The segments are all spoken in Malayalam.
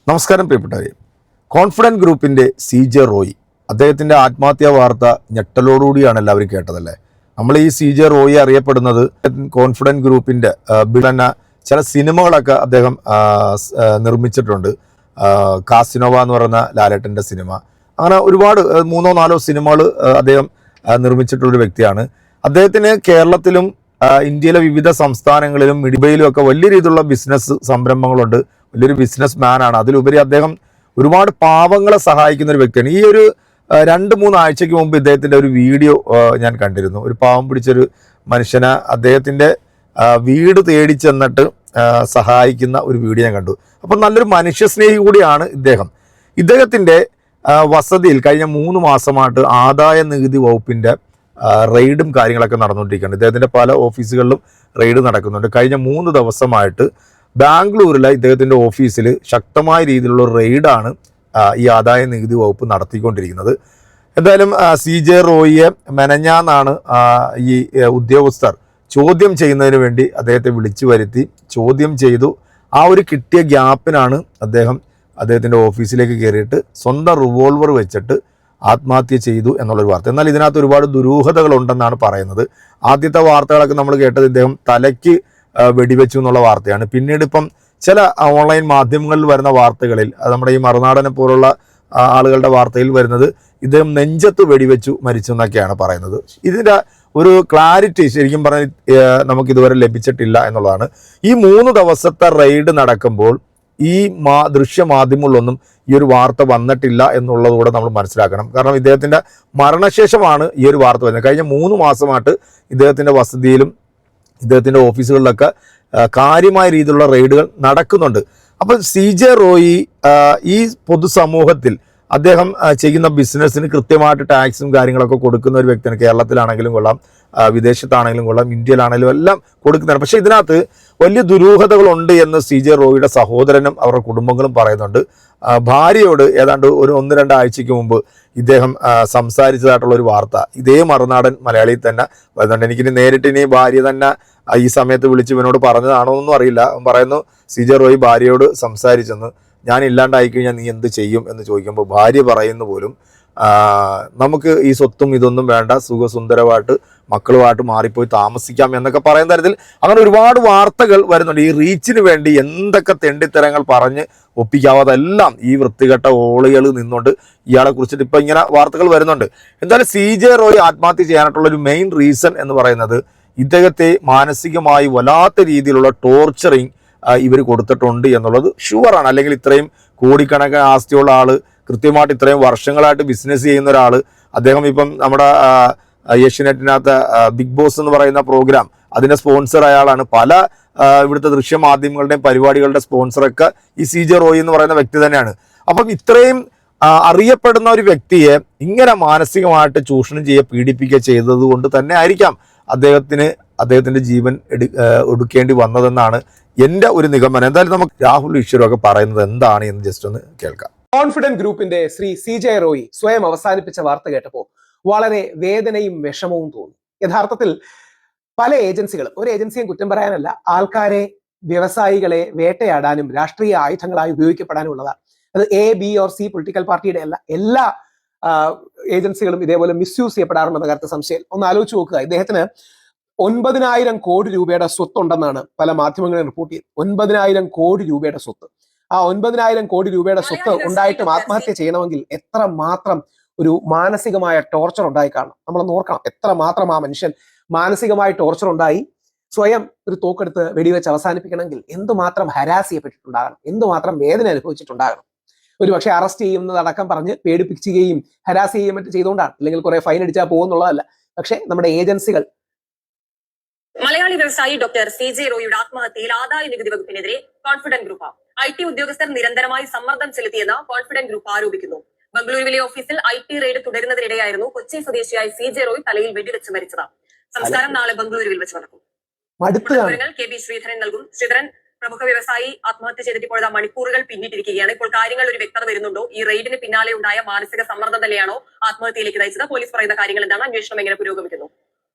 നമസ്കാരം പ്രിയപ്പെട്ടവരെ. കോൺഫിഡൻറ്റ് ഗ്രൂപ്പിൻ്റെ CJ റോയ് അദ്ദേഹത്തിൻ്റെ ആത്മഹത്യാ വാർത്ത ഞെട്ടലോടുകൂടിയാണ് എല്ലാവരും കേട്ടതല്ലേ. നമ്മൾ ഈ CJ റോയി അറിയപ്പെടുന്നത് കോൺഫിഡൻറ്റ് ഗ്രൂപ്പിൻ്റെ ബിളന്ന ചില സിനിമകളൊക്കെ അദ്ദേഹം നിർമ്മിച്ചിട്ടുണ്ട്. കാസിനോവ എന്ന് പറയുന്ന ലാലേട്ടൻ്റെ സിനിമ, അങ്ങനെ ഒരുപാട് 3-4 സിനിമകൾ അദ്ദേഹം നിർമ്മിച്ചിട്ടുള്ളൊരു വ്യക്തിയാണ്. അദ്ദേഹത്തിന് കേരളത്തിലും ഇന്ത്യയിലെ വിവിധ സംസ്ഥാനങ്ങളിലും ഇടുബയിലും ഒക്കെ വലിയ രീതിയിലുള്ള ബിസിനസ് സംരംഭങ്ങളുണ്ട്. വലിയൊരു ബിസിനസ് മാനാണ്. അതിലുപരി അദ്ദേഹം ഒരുപാട് പാവങ്ങളെ സഹായിക്കുന്ന ഒരു വ്യക്തിയാണ്. ഈ ഒരു 2-3 ആഴ്ചയ്ക്ക് മുമ്പ് ഇദ്ദേഹത്തിൻ്റെ ഒരു വീഡിയോ ഞാൻ കണ്ടിരുന്നു. ഒരു പാവം പിടിച്ചൊരു മനുഷ്യനെ അദ്ദേഹത്തിൻ്റെ വീട് തേടി ചെന്നിട്ട് സഹായിക്കുന്ന ഒരു വീഡിയോ ഞാൻ കണ്ടു. അപ്പം നല്ലൊരു മനുഷ്യസ്നേഹി കൂടിയാണ് ഇദ്ദേഹം. ഇദ്ദേഹത്തിൻ്റെ വസതിയിൽ കഴിഞ്ഞ 3 മാസമായിട്ട് ആദായ നികുതി വകുപ്പിൻ്റെ റെയ്ഡും കാര്യങ്ങളൊക്കെ നടന്നുകൊണ്ടിരിക്കുകയാണ്. ഇദ്ദേഹത്തിൻ്റെ പല ഓഫീസുകളിലും റെയ്ഡ് നടക്കുന്നുണ്ട്. കഴിഞ്ഞ 3 ദിവസമായിട്ട് ബാംഗ്ലൂരിലെ ഇദ്ദേഹത്തിൻ്റെ ഓഫീസിൽ ശക്തമായ രീതിയിലുള്ള റെയ്ഡാണ് ഈ ആദായ നികുതി വകുപ്പ് നടത്തിക്കൊണ്ടിരിക്കുന്നത്. എന്തായാലും CJ റോയിയെ മെനഞ്ഞാന്നാണ് ഈ ഉദ്യോഗസ്ഥർ ചോദ്യം ചെയ്യുന്നതിന് വേണ്ടി അദ്ദേഹത്തെ വിളിച്ചു വരുത്തി ചോദ്യം ചെയ്തു. ആ ഒരു കിട്ടിയ ഗ്യാപ്പിനാണ് അദ്ദേഹത്തിൻ്റെ ഓഫീസിലേക്ക് കയറിയിട്ട് സ്വന്തം റിവോൾവർ വെച്ചിട്ട് ആത്മഹത്യ ചെയ്തു എന്നുള്ളൊരു വാർത്ത. എന്നാൽ ഇതിനകത്ത് ഒരുപാട് ദുരൂഹതകളുണ്ടെന്നാണ് പറയുന്നത്. ആദ്യത്തെ വാർത്തകളൊക്കെ നമ്മൾ കേട്ടത് ഇദ്ദേഹം തലയ്ക്ക് വെടിവെച്ചു എന്നുള്ള വാർത്തയാണ്. പിന്നീട് ഇപ്പം ചില ഓൺലൈൻ മാധ്യമങ്ങളിൽ വരുന്ന വാർത്തകളിൽ, നമ്മുടെ ഈ മറുനാടനെ പോലുള്ള ആളുകളുടെ വാർത്തയിൽ വരുന്നത് ഇദ്ദേഹം നെഞ്ചത്ത് വെടിവെച്ചു മരിച്ചു എന്നൊക്കെയാണ് പറയുന്നത്. ഇതിൻ്റെ ഒരു ക്ലാരിറ്റി ശരിക്കും പറഞ്ഞാൽ നമുക്കിതുവരെ ലഭിച്ചിട്ടില്ല എന്നുള്ളതാണ്. ഈ 3 ദിവസത്തെ റെയ്ഡ് നടക്കുമ്പോൾ ഈ ദൃശ്യമാധ്യമങ്ങളിലൊന്നും ഈ ഒരു വാർത്ത വന്നിട്ടില്ല എന്നുള്ളതുകൂടെ നമ്മൾ മനസ്സിലാക്കണം. കാരണം ഇദ്ദേഹത്തിൻ്റെ മരണശേഷമാണ് ഈ ഒരു വാർത്ത വരുന്നത്. കഴിഞ്ഞ 3 മാസമായിട്ട് ഇദ്ദേഹത്തിൻ്റെ വസതിയിലും ഇദ്ദേഹത്തിൻ്റെ ഓഫീസുകളിലൊക്കെ കാര്യമായ രീതിയിലുള്ള റെയ്ഡുകൾ നടക്കുന്നുണ്ട്. അപ്പോൾ CJ റോയി ഈ പൊതുസമൂഹത്തിൽ അദ്ദേഹം ചെയ്യുന്ന ബിസിനസ്സിന് കൃത്യമായിട്ട് ടാക്സും കാര്യങ്ങളൊക്കെ കൊടുക്കുന്ന ഒരു വ്യക്തിയാണ്. കേരളത്തിലാണെങ്കിലും കൊള്ളാം, വിദേശത്താണെങ്കിലും കൊള്ളാം, ഇന്ത്യയിലാണെങ്കിലും എല്ലാം കൊടുക്കുന്നതാണ്. പക്ഷേ ഇതിനകത്ത് വലിയ ദുരൂഹതകളുണ്ട് എന്ന് CJ റോയിയുടെ സഹോദരനും അവരുടെ കുടുംബങ്ങളും പറയുന്നുണ്ട്. ഭാര്യയോട് ഏതാണ്ട് ഒരു 1-2 ആഴ്ചയ്ക്ക് മുമ്പ് ഇദ്ദേഹം സംസാരിച്ചതായിട്ടുള്ള ഒരു വാർത്ത ഇതേ മറുനാടൻ മലയാളിയിൽ തന്നെ വരുന്നുണ്ട്. എനിക്കിനി നേരിട്ട് ഇനി ഭാര്യ തന്നെ ഈ സമയത്ത് വിളിച്ച് ഇവനോട് പറഞ്ഞതാണോ എന്നൊന്നും അറിയില്ല. പറയുന്നു CJ റോയി ഭാര്യയോട് സംസാരിച്ചെന്ന്, ഞാൻ ഇല്ലാണ്ടായി കഴിഞ്ഞാൽ നീ എന്ത് ചെയ്യും എന്ന് ചോദിക്കുമ്പോൾ ഭാര്യ പറയുന്നു പോലും നമുക്ക് ഈ സ്വത്തും ഇതൊന്നും വേണ്ട, സുഖസുന്ദരമായിട്ട് മക്കളുമായിട്ട് മാറിപ്പോയി താമസിക്കാം എന്നൊക്കെ പറയുന്ന തരത്തിൽ അങ്ങനെ ഒരുപാട് വാർത്തകൾ വരുന്നുണ്ട്. ഈ റീച്ചിന് വേണ്ടി എന്തൊക്കെ തെണ്ടിത്തരങ്ങൾ പറഞ്ഞ് ഒപ്പിക്കാവതെല്ലാം ഈ വൃത്തികെട്ട ഓളികൾ നിന്നുകൊണ്ട് ഇയാളെ കുറിച്ചിട്ട് ഇപ്പം ഇങ്ങനെ വാർത്തകൾ വരുന്നുണ്ട്. എന്തായാലും CJ റോയി ആത്മഹത്യ ചെയ്യാനായിട്ടുള്ളൊരു മെയിൻ റീസൺ എന്ന് പറയുന്നത് ഇദ്ദേഹത്തെ മാനസികമായി വല്ലാത്ത രീതിയിലുള്ള ടോർച്ചറിങ് ഇവർ കൊടുത്തിട്ടുണ്ട് എന്നുള്ളത് ഷുവറാണ്. അല്ലെങ്കിൽ ഇത്രയും കോടിക്കണക്കിന് ആസ്തിയുള്ള ആൾ, കൃത്യമായിട്ട് ഇത്രയും വർഷങ്ങളായിട്ട് ബിസിനസ് ചെയ്യുന്ന ഒരാൾ, അദ്ദേഹം ഇപ്പം നമ്മുടെ ഏഷ്യനെറ്റിനകത്ത് ബിഗ് ബോസ് എന്ന് പറയുന്ന പ്രോഗ്രാം അതിൻ്റെ സ്പോൺസർ അയാളാണ്. പല ഇവിടുത്തെ ദൃശ്യമാധ്യമങ്ങളുടെയും പരിപാടികളുടെ സ്പോൺസറൊക്കെ ഈ CJ റോയി എന്ന് പറയുന്ന വ്യക്തി തന്നെയാണ്. അപ്പം ഇത്രയും അറിയപ്പെടുന്ന ഒരു വ്യക്തിയെ ഇങ്ങനെ മാനസികമായിട്ട് ചൂഷണം പീഡിപ്പിക്കുക ചെയ്തത് കൊണ്ട് തന്നെ ആയിരിക്കാം അദ്ദേഹത്തിൻ്റെ ജീവൻ എടുക്കേണ്ടി വന്നതെന്നാണ് എൻ്റെ ഒരു നിഗമനം. എന്തായാലും നമുക്ക് രാഹുൽ ഈശ്വരൊക്കെ പറയുന്നത് എന്താണ് എന്ന് ജസ്റ്റ് ഒന്ന് കേൾക്കാം. കോൺഫിഡൻറ്റ് ഗ്രൂപ്പിന്റെ ശ്രീ CJ റോയി സ്വയം അവസാനിപ്പിച്ച വാർത്ത കേട്ടപ്പോൾ വളരെ വേദനയും വിഷമവും തോന്നി. യഥാർത്ഥത്തിൽ പല ഏജൻസികളും, ഒരു ഏജൻസിയും കുറ്റം പറയാനല്ല, ആൾക്കാരെ, വ്യവസായികളെ വേട്ടയാടാനും രാഷ്ട്രീയ ആയുധങ്ങളായി ഉപയോഗിക്കപ്പെടാനും ഉള്ളതാണ്. അത് A, B or C political പാർട്ടിയുടെ അല്ല, എല്ലാ ഏജൻസികളും ഇതേപോലെ മിസ്യൂസ് ചെയ്യപ്പെടാറുണ്ടെന്ന കാര്യത്തിൽ സംശയം. ഒന്ന് ആലോചിച്ച് നോക്കുക. ഇദ്ദേഹത്തിന് 9,000 കോടി രൂപയുടെ സ്വത്തുണ്ടെന്നാണ് പല മാധ്യമങ്ങളും റിപ്പോർട്ട് ചെയ്തത്. 9,000 കോടി രൂപയുടെ സ്വത്ത്. ആ 9,000 കോടി രൂപയുടെ സ്വത്ത് ഉണ്ടായിട്ടും ആത്മഹത്യ ചെയ്യണമെങ്കിൽ എത്ര മാത്രം ഒരു മാനസികമായ ടോർച്ചർ ഉണ്ടായി കാണണം. നമ്മളൊന്ന് ഓർക്കണം, എത്ര മാത്രം ആ മനുഷ്യൻ മാനസികമായ ടോർച്ചർ ഉണ്ടായി സ്വയം ഒരു തോക്കെടുത്ത് വെടിവെച്ച് അവസാനിപ്പിക്കണമെങ്കിൽ എന്തുമാത്രം ഹരാസ് ചെയ്യപ്പെട്ടിട്ടുണ്ടാകണം, എന്തുമാത്രം വേദന അനുഭവിച്ചിട്ടുണ്ടാകണം. ഒരു പക്ഷേ അറസ്റ്റ് ചെയ്യുന്നതടക്കം പറഞ്ഞ് പേടിപ്പിക്കുകയും ഹരാസ് ചെയ്യുകയും മറ്റും ചെയ്തുകൊണ്ടാണ്, അല്ലെങ്കിൽ കുറെ ഫൈൻ അടിച്ചാൽ പോകുന്നുള്ളതല്ല. പക്ഷേ നമ്മുടെ ഏജൻസികൾ. മലയാളി വ്യവസായി ഡോക്ടർ CJ റോയിയുടെ ആത്മഹത്യയിൽ ആദായ നികുതി വകുപ്പിനെതിരെ കോൺഫിഡൻറ്റ് ഗ്രൂപ്പ് IT ഉദ്യോഗസ്ഥർ നിരന്തരമായി സമ്മർദ്ദം ചെലുത്തിയെന്ന് കോൺഫിഡൻറ്റ് ഗ്രൂപ്പ് ആരോപിക്കുന്നു. ബംഗളൂരുവിലെ ഓഫീസിൽ IT റെയ്ഡ് തുടരുന്നതിനിടെയായിരുന്നു കൊച്ചി സ്വദേശിയായ CJ റോയി തലയിൽ വെടിവെച്ച് മരിച്ചത്. സംസ്കാരം നാളെ ബംഗളൂരുവിൽ വെച്ച് നടക്കും. KB ശ്രീധരൻ നൽകും. ശ്രീധരൻ, പ്രമുഖ വ്യവസായി ആത്മഹത്യ ചെയ്തിട്ട് ഇപ്പോൾ മണിക്കൂറുകൾ പിന്നിട്ടിരിക്കുകയാണ്. ഇപ്പോൾ കാര്യങ്ങൾ ഒരു വ്യക്തത വരുന്നുണ്ടോ? ഈ റെയ്ഡിന് പിന്നാലെ ഉണ്ടായ മാനസിക സമ്മർദ്ദം തന്നെയാണോ ആത്മഹത്യയിലേക്ക് നയിച്ചത്? പോലീസ് പറയുന്ന കാര്യങ്ങൾ എന്താണ്? അന്വേഷണം എങ്ങനെ പുരോഗമിക്കുന്നു?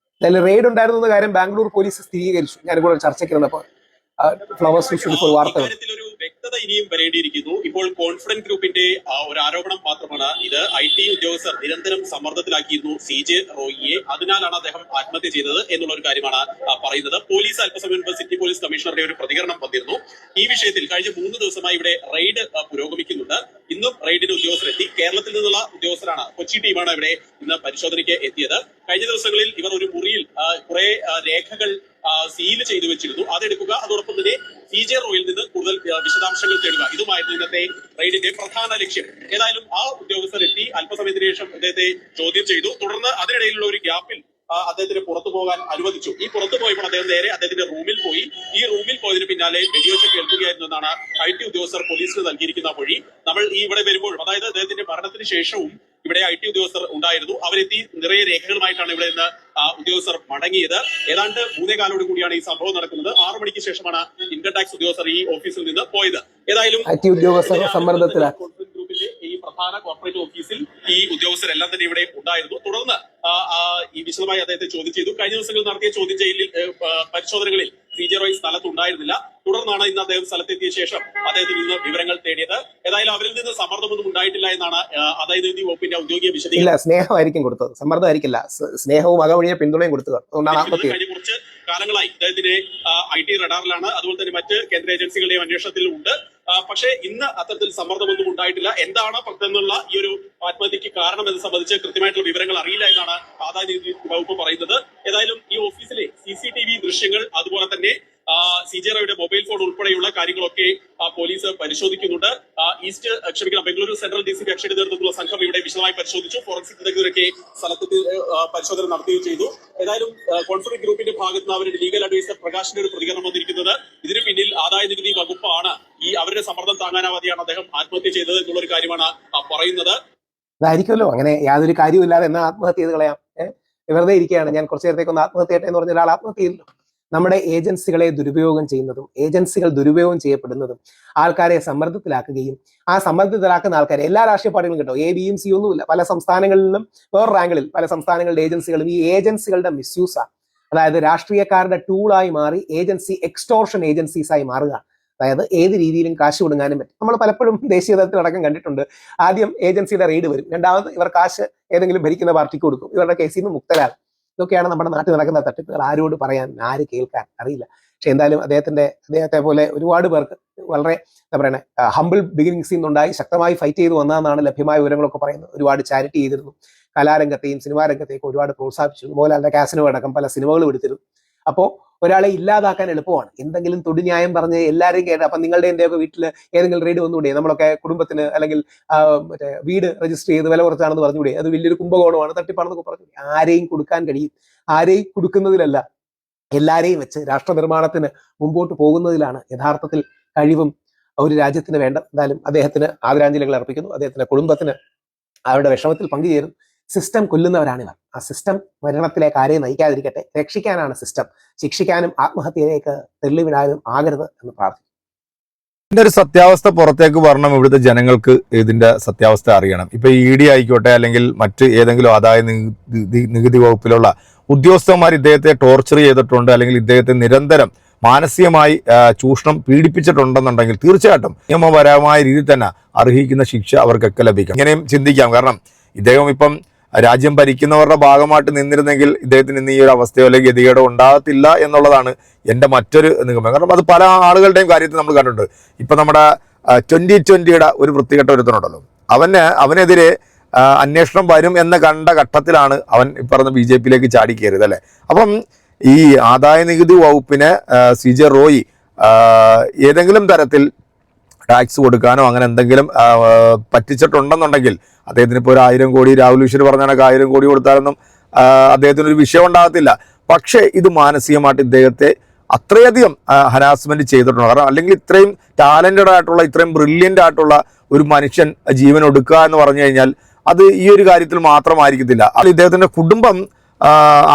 റെയ്ഡ് ഉണ്ടായിരുന്ന കാര്യം ബാംഗ്ലൂർ പോലീസ് സ്ഥിരീകരിച്ചു. ഞാനിപ്പോൾ ചർച്ചയ്ക്ക് വന്നപ്പോൾ ഫ്ലവേഴ്സ് വാർത്തകൾ വ്യക്തത ഇനിയും വരേണ്ടിയിരിക്കുന്നു. ഇപ്പോൾ കോൺഫിഡന്റ് ഗ്രൂപ്പിന്റെ ഒരു ആരോപണം മാത്രമാണ് ഇത്. IT ഉദ്യോഗസ്ഥർ നിരന്തരം സമ്മർദ്ദത്തിലാക്കിയിരുന്നു CJ റോയിയെ. അതിനാലാണ് അദ്ദേഹം ആത്മഹത്യ ചെയ്തത് എന്നുള്ള ഒരു കാര്യമാണ് പറയുന്നത്. പോലീസ് അല്പസമയം മുൻപ് സിറ്റി പോലീസ് കമ്മീഷണറുടെ ഒരു പ്രതികരണം വന്നിരുന്നു. ഈ വിഷയത്തിൽ കഴിഞ്ഞ 3 ദിവസമായി ഇവിടെ റെയ്ഡ് പുരോഗമിക്കുന്നുണ്ട്. ഇന്നും റെയ്ഡിന് ഉദ്യോഗസ്ഥരെത്തി. കേരളത്തിൽ നിന്നുള്ള ഉദ്യോഗസ്ഥരാണ്, കൊച്ചി ടീമാണ് ഇവിടെ ഇന്ന് പരിശോധനയ്ക്ക് എത്തിയത്. കഴിഞ്ഞ ദിവസങ്ങളിൽ ഇവർ ഒരു മുറിയിൽ കുറെ രേഖകൾ സീൽ ചെയ്തു വെച്ചിരുന്നു. അതെടുക്കുക, അതോടൊപ്പം തന്നെ CJ റോയിൽ നിന്ന് കൂടുതൽ വിശദാംശങ്ങൾ തേടുക, ഇതുമായിരുന്നു ഇന്നത്തെ റെയ്ഡിന്റെ പ്രധാന ലക്ഷ്യം. ഏതായാലും ആ ഉദ്യോഗസ്ഥർ എത്തി. അല്പസമയത്തിന് ശേഷം അദ്ദേഹത്തെ ചോദ്യം ചെയ്തു. തുടർന്ന് അതിനിടയിലുള്ള ഒരു ഗ്യാപ്പിൽ അദ്ദേഹത്തിന് പുറത്തു പോകാൻ അനുവദിച്ചു. ഈ പുറത്തു പോയപ്പോൾ അദ്ദേഹം നേരെ അദ്ദേഹത്തിന്റെ റൂമിൽ പോയി. ഈ റൂമിൽ പോയതിന് പിന്നാലെ വെടിവെച്ച് കേൾക്കുകയായിരുന്നു എന്നാണ് IT ഉദ്യോഗസ്ഥർ പോലീസിന് നൽകിയിരിക്കുന്ന മൊഴി. നമ്മൾ ഈ ഇവിടെ വരുമ്പോഴും, അതായത് അദ്ദേഹത്തിന്റെ മരണത്തിന് ശേഷവും ഇവിടെ IT ഉദ്യോഗസ്ഥർ ഉണ്ടായിരുന്നു. അവരെത്തി നിറയെ രേഖകളുമായിട്ടാണ് ഇവിടെ നിന്ന് ഉദ്യോഗസ്ഥർ മടങ്ങിയത്. ഏതാണ്ട് 3:15 കൂടിയാണ് ഈ സംഭവം നടക്കുന്നത്. 6 മണിക്ക് ശേഷമാണ് ഇൻകം ടാക്സ് ഉദ്യോഗസ്ഥർ ഈ ഓഫീസിൽ നിന്ന് പോയത്. ഏതായാലും IT ഉദ്യോഗസ്ഥർ സമ്മർദ്ദത്തിലാണ്. ഗ്രൂപ്പിന്റെ ഈ പ്രധാന കോർപ്പറേറ്റ് ഓഫീസിൽ ഈ ഉദ്യോഗസ്ഥരെല്ലാം തന്നെ ഇവിടെ ഉണ്ടായിരുന്നു. തുടർന്ന് ഈ വിശദമായി അദ്ദേഹത്തെ ചോദ്യം ചെയ്തു. കഴിഞ്ഞ ദിവസങ്ങളിൽ നടത്തിയ ചോദ്യം ചെയ്യലിൽ പരിശോധനകളിൽ CJ റോയ് സ്ഥലത്തുണ്ടായിരുന്നില്ല. തുടർന്നാണ് ഇന്ന് അദ്ദേഹം സ്ഥലത്തെത്തിയ ശേഷം അദ്ദേഹത്തിൽ നിന്ന് വിവരങ്ങൾ തേടിയത്. ഏതായാലും അവരിൽ നിന്ന് സമ്മർദ്ദമൊന്നും ഉണ്ടായിട്ടില്ല എന്നാണ് ആദായനികുതി വകുപ്പിന്റെ ഔദ്യോഗിക വിശദീകരണം. സ്നേഹമായിരിക്കും കൊടുത്തത്, സമ്മർദ്ദമായിരിക്കില്ല. സ്നേഹവും അകവഴിയെ പിന്തുണയും കൊടുത്തത്. കഴിഞ്ഞ കുറച്ച് കാലങ്ങളായി അദ്ദേഹത്തിന്റെ IT റഡാറിലാണ്. അതുപോലെ തന്നെ മറ്റ് കേന്ദ്ര ഏജൻസികളുടെയും അന്വേഷണത്തിലും ഉണ്ട്. പക്ഷേ ഇന്ന് അത്തരത്തിൽ സമ്മർദ്ദമൊന്നും ഉണ്ടായിട്ടില്ല. എന്താണ് പെട്ടെന്നുള്ള ഈ ഒരു ആത്മഹത്യക്ക് കാരണം എന്ന് സംബന്ധിച്ച് കൃത്യമായിട്ടുള്ള വിവരങ്ങൾ അറിയില്ല എന്നാണ് ആദായനികുതി വകുപ്പ് പറയുന്നത്. ഏതായാലും ഈ ഓഫീസിലെ CCTV ദൃശ്യങ്ങൾ, അതുപോലെ തന്നെ CJ റോയിയുടെ മൊബൈൽ ഫോൺ ഉൾപ്പെടെയുള്ള കാര്യങ്ങളൊക്കെ പോലീസ് പരിശോധിക്കുന്നുണ്ട്. ബംഗളൂരു സെൻട്രൽ DCP അക്ഷയുടെ നേതൃത്വത്തിലുള്ള സംഘം ഇവിടെ വിശദമായി പരിശോധിച്ചു. ഫോറൻസിക് വിദഗ്ധരൊക്കെ സ്ഥലത്ത് പരിശോധന നടത്തുകയും ചെയ്തു. ഏതായാലും കോൺഫിഡന്റ് ഗ്രൂപ്പിന്റെ ഭാഗത്ത് നിന്ന് അവരുടെ ലീഗൽ അഡ്വൈസർ പ്രകാശിന്റെ ഒരു പ്രതികരണം വന്നിരിക്കുന്നത്, ഇതിന് പിന്നിൽ ആദായനികുതി വകുപ്പാണ്, ഈ അവരുടെ സമ്മർദ്ദം താങ്ങാനാവാതെയാണ് അദ്ദേഹം ആത്മഹത്യ ചെയ്തത് എന്നുള്ള ഒരു കാര്യമാണ് പറയുന്നത്. അതായിരിക്കുമല്ലോ, അങ്ങനെ യാതൊരു കാര്യമില്ലാതെ എന്നാ ആത്മഹത്യ ചെയ്ത് കളയാം. വെറുതെ ഇരിക്കുകയാണ്, ഞാൻ കുറച്ചു നേരത്തേക്ക് ഒന്ന് ആത്മഹത്യ ചെയ്യട്ടെ എന്ന് പറഞ്ഞ ഒരാൾ ആത്മഹത്യ ചെയ്യില്ലല്ലോ. നമ്മുടെ ഏജൻസികളെ ദുരുപയോഗം ചെയ്യുന്നതും ഏജൻസികൾ ദുരുപയോഗം ചെയ്യപ്പെടുന്നതും ആൾക്കാരെ സമ്മർദ്ദത്തിലാക്കുകയും ആ സമ്മർദ്ദത്തിലാക്കുന്ന ആൾക്കാരെ, എല്ലാ രാഷ്ട്രീയ പാർട്ടികളും കേട്ടോ, A, B, C ഒന്നുമില്ല, പല സംസ്ഥാനങ്ങളിലും വേറെ റാങ്കളിൽ പല സംസ്ഥാനങ്ങളുടെ ഏജൻസികളും ഈ ഏജൻസികളുടെ മിസ്യൂസാണ്. അതായത് രാഷ്ട്രീയക്കാരുടെ ടൂളായി മാറി ഏജൻസി എക്സ്റ്റോർഷൻ ഏജൻസീസായി മാറുക. അതായത് ഏത് രീതിയിലും കാശ് കൊടുങ്ങാനും പറ്റും. നമ്മൾ പലപ്പോഴും ദേശീയ തലത്തിൽ അടക്കം കണ്ടിട്ടുണ്ട്. ആദ്യം ഏജൻസിയുടെ റെയ്ഡ് വരും, രണ്ടാമത് ഇവർ കാശ് ഏതെങ്കിലും ഭരിക്കുന്ന പാർട്ടിക്ക് കൊടുക്കും, ഇവരുടെ കേസിൽ നിന്ന് മുക്തരാകും. ഇതൊക്കെയാണ് നമ്മുടെ നാട്ടിൽ നടക്കുന്ന തട്ടിപ്പുകൾ. ആരോട് പറയാൻ, ആര് കേൾക്കാൻ അറിയില്ല. പക്ഷെ എന്തായാലും അദ്ദേഹത്തെ പോലെ ഒരുപാട് പേർക്ക് വളരെ എന്താ പറയുന്നത് ഹംബിൾ ബിഗിനിങ്സിൽ നിന്നുണ്ടായി ശക്തമായി ഫൈറ്റ് ചെയ്ത് വന്നതെന്നാണ് ലഭ്യമായ വിവരങ്ങളൊക്കെ പറയുന്നത്. ഒരുപാട് ചാരിറ്റി ചെയ്തിരുന്നു, കലാരംഗത്തെയും സിനിമാ രംഗത്തെയും ഒരുപാട് പ്രോത്സാഹിപ്പിച്ചു. മോഹൻലാലിന്റെ കാസിനോ അടക്കം പല സിനിമകളും എടുത്തിരുന്നു. അപ്പോൾ ഒരാളെ ഇല്ലാതാക്കാൻ എളുപ്പമാണ്, എന്തെങ്കിലും തൊടിന്യായം പറഞ്ഞ് എല്ലാവരെയും കേട്ട്. അപ്പം നിങ്ങളുടെ എന്റെയൊക്കെ വീട്ടിൽ ഏതെങ്കിലും റെയ്ഡ് വന്നുകൂടെ? നമ്മളൊക്കെ കുടുംബത്തിന് അല്ലെങ്കിൽ മറ്റേ വീട് രജിസ്റ്റർ ചെയ്ത് വില കുറച്ചാണെന്ന് പറഞ്ഞുകൂടെ? അത് വലിയൊരു കുംഭകോണമാണ്, തട്ടിപ്പാണെന്നൊക്കെ പറഞ്ഞു. ആരെയും കൊടുക്കാൻ കഴിയും. ആരെയും കൊടുക്കുന്നതിലല്ല, എല്ലാരെയും വെച്ച് രാഷ്ട്ര നിർമ്മാണത്തിന് മുമ്പോട്ട് പോകുന്നതിലാണ് യഥാർത്ഥത്തിൽ കഴിവും ഒരു രാജ്യത്തിന് വേണ്ട. എന്തായാലും അദ്ദേഹത്തിന് ആദരാഞ്ജലികൾ അർപ്പിക്കുന്നു. അദ്ദേഹത്തിന്റെ കുടുംബത്തിന് അവരുടെ വിഷമത്തിൽ പങ്കുചേരും. സിസ്റ്റം കൊല്ലുന്നവരാണ് ഇവർ. ആ സിസ്റ്റം മരണത്തിലേക്ക് ആരെയും നയിക്കാതിരിക്കട്ടെ. രക്ഷിക്കാനാണ് സിസ്റ്റം, ശിക്ഷിക്കാനും ആത്മഹത്യയിലേക്ക് തെളിവിടാനും ആകരുത് എന്ന് പ്രാർത്ഥിക്കുന്നു. ഇതിന്റെ ഒരു സത്യാവസ്ഥ പുറത്തേക്ക് വരണം. ഇവിടുത്തെ ജനങ്ങൾക്ക് ഇതിന്റെ സത്യാവസ്ഥ അറിയണം. ഇപ്പൊ ED ആയിക്കോട്ടെ, അല്ലെങ്കിൽ മറ്റ് ഏതെങ്കിലും ആദായ നികുതി വകുപ്പിലുള്ള ഉദ്യോഗസ്ഥന്മാർ ഇദ്ദേഹത്തെ ടോർച്ചർ ചെയ്തിട്ടുണ്ട്, അല്ലെങ്കിൽ ഇദ്ദേഹത്തെ നിരന്തരം മാനസികമായി ചൂഷണം പീഡിപ്പിച്ചിട്ടുണ്ടെന്നുണ്ടെങ്കിൽ തീർച്ചയായിട്ടും നിയമപരമായ രീതിയിൽ തന്നെ അർഹിക്കുന്ന ശിക്ഷ അവർക്കൊക്കെ ലഭിക്കും. ഇങ്ങനെയും ചിന്തിക്കാം. കാരണം ഇദ്ദേഹം ഇപ്പം രാജ്യം ഭരിക്കുന്നവരുടെ ഭാഗമായിട്ട് നിന്നിരുന്നെങ്കിൽ ഇദ്ദേഹത്തിന് ഇന്ന് ഈ ഒരു അവസ്ഥയോ അല്ലെങ്കിൽ ഗതികേടോ ഉണ്ടാകത്തില്ല എന്നുള്ളതാണ് എൻ്റെ മറ്റൊരു നിഗമനം. കാരണം അത് പല ആളുകളുടെയും കാര്യത്തിൽ നമ്മൾ കണ്ടിട്ടുണ്ട്. ഇപ്പം നമ്മുടെ 2020 ഒരു വൃത്തികെട്ട ഒരുത്തനുണ്ടല്ലോ, അവനെതിരെ അന്വേഷണം വരും എന്ന് കണ്ട ഘട്ടത്തിലാണ് അവൻ പറഞ്ഞ BJP ചാടി കയറിയത് അല്ലേ. അപ്പം ഈ ആദായ നികുതി വകുപ്പിന് CJ റോയ് ഏതെങ്കിലും തരത്തിൽ ടാക്സ് കൊടുക്കാനോ അങ്ങനെ എന്തെങ്കിലും പറ്റിച്ചിട്ടുണ്ടെന്നുണ്ടെങ്കിൽ അദ്ദേഹത്തിന് ഇപ്പോൾ ഒരു 1000 കോടി, രാഹുൽ ഈശ്വർ പറഞ്ഞ 1000 കോടി കൊടുത്താലൊന്നും അദ്ദേഹത്തിനൊരു വിഷയം ഉണ്ടാകത്തില്ല. പക്ഷേ ഇത് മാനസികമായിട്ട് ഇദ്ദേഹത്തെ അത്രയധികം ഹരാസ്മെന്റ് ചെയ്തിട്ടുണ്ട്. കാരണം അല്ലെങ്കിൽ ഇത്രയും ടാലന്റഡ് ആയിട്ടുള്ള, ഇത്രയും ബ്രില്യൻ്റ് ആയിട്ടുള്ള ഒരു മനുഷ്യൻ ജീവൻ ഒടുക്കുക എന്ന് പറഞ്ഞു കഴിഞ്ഞാൽ അത് ഈ ഒരു കാര്യത്തിൽ മാത്രമായിരിക്കത്തില്ല. ഇദ്ദേഹത്തിന്റെ കുടുംബം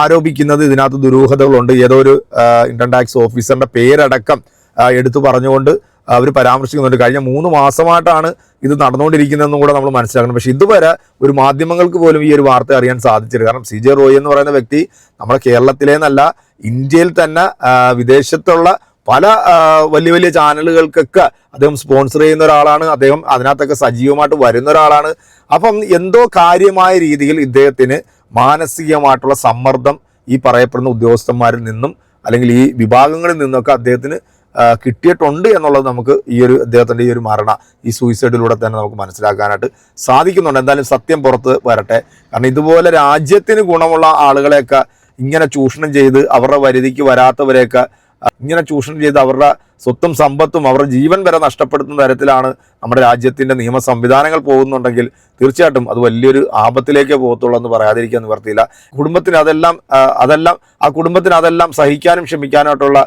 ആരോപിക്കുന്നത് ഇതിനകത്ത് ദുരൂഹതകളുണ്ട്. ഏതോ ഒരു ഇൻകം ടാക്സ് ഓഫീസറിന്റെ പേരടക്കം എടുത്തു പറഞ്ഞുകൊണ്ട് അവർ പരാമർശിക്കുന്നുണ്ട്. കഴിഞ്ഞ 3 മാസമായിട്ടാണ് ഇത് നടന്നുകൊണ്ടിരിക്കുന്നതെന്നും കൂടെ നമ്മൾ മനസ്സിലാക്കണം. പക്ഷെ ഇതുവരെ ഒരു മാധ്യമങ്ങൾക്ക് പോലും ഈ ഒരു വാർത്ത അറിയാൻ സാധിച്ചില്ല. കാരണം CJ റോയ് എന്ന് പറയുന്ന വ്യക്തി നമ്മുടെ കേരളത്തിലേന്നല്ല, ഇന്ത്യയിൽ തന്നെ വിദേശത്തുള്ള പല വലിയ വലിയ ചാനലുകൾക്കൊക്കെ അദ്ദേഹം സ്പോൺസർ ചെയ്യുന്ന ഒരാളാണ്, അദ്ദേഹം അതിനകത്തൊക്കെ സജീവമായിട്ട് വരുന്ന ഒരാളാണ്. അപ്പം എന്തോ കാര്യമായ രീതിയിൽ ഇദ്ദേഹത്തിന് മാനസികമായിട്ടുള്ള സമ്മർദ്ദം ഈ പറയപ്പെടുന്ന ഉദ്യോഗസ്ഥന്മാരിൽ നിന്നും അല്ലെങ്കിൽ ഈ വിഭാഗങ്ങളിൽ നിന്നൊക്കെ അദ്ദേഹത്തിന് കിട്ടിയിട്ടുണ്ട് എന്നുള്ളത് നമുക്ക് ഈ ഒരു അദ്ദേഹത്തിൻ്റെ ഈ ഒരു ഈ സൂയിസൈഡിലൂടെ തന്നെ നമുക്ക് മനസ്സിലാക്കാനായിട്ട് സാധിക്കുന്നുണ്ട്. എന്തായാലും സത്യം പുറത്ത് വരട്ടെ. കാരണം ഇതുപോലെ രാജ്യത്തിന് ഗുണമുള്ള ആളുകളെയൊക്കെ ഇങ്ങനെ ചൂഷണം ചെയ്ത് അവരുടെ വരുതിക്ക് വരാത്തവരെയൊക്കെ ഇങ്ങനെ ചൂഷണം ചെയ്ത് അവരുടെ സ്വത്തും സമ്പത്തും അവരുടെ ജീവൻ വരെ നഷ്ടപ്പെടുത്തുന്ന തരത്തിലാണ് നമ്മുടെ രാജ്യത്തിൻ്റെ നിയമ സംവിധാനങ്ങൾ പോകുന്നുണ്ടെങ്കിൽ തീർച്ചയായിട്ടും അത് വലിയൊരു ആപത്തിലേക്കേ പോകത്തുള്ളൂ എന്ന് പറയാതിരിക്കാൻ നിവർത്തിയില്ല. കുടുംബത്തിന് ആ കുടുംബത്തിന് അതെല്ലാം സഹിക്കാനും ക്ഷമിക്കാനായിട്ടുള്ള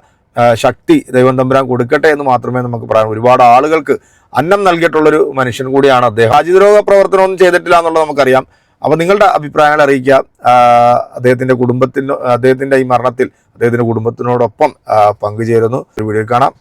ശക്തി ദൈവം തമ്പുരാൻ കൊടുക്കട്ടെ എന്ന് മാത്രമേ നമുക്ക് പറയാം. ഒരുപാട് ആളുകൾക്ക് അന്നം നൽകിയിട്ടുള്ളൊരു മനുഷ്യൻ കൂടിയാണ് അദ്ദേഹം. രാജ്യദ്രോഹ പ്രവർത്തനമൊന്നും ചെയ്തിട്ടില്ല എന്നുള്ളത് നമുക്കറിയാം. അപ്പോൾ നിങ്ങളുടെ അഭിപ്രായങ്ങൾ അറിയിക്കുക. അദ്ദേഹത്തിൻ്റെ ഈ മരണത്തിൽ അദ്ദേഹത്തിൻ്റെ കുടുംബത്തിനോടൊപ്പം പങ്കുചേരുന്നു. ഒരു വീഡിയോ കാണാം.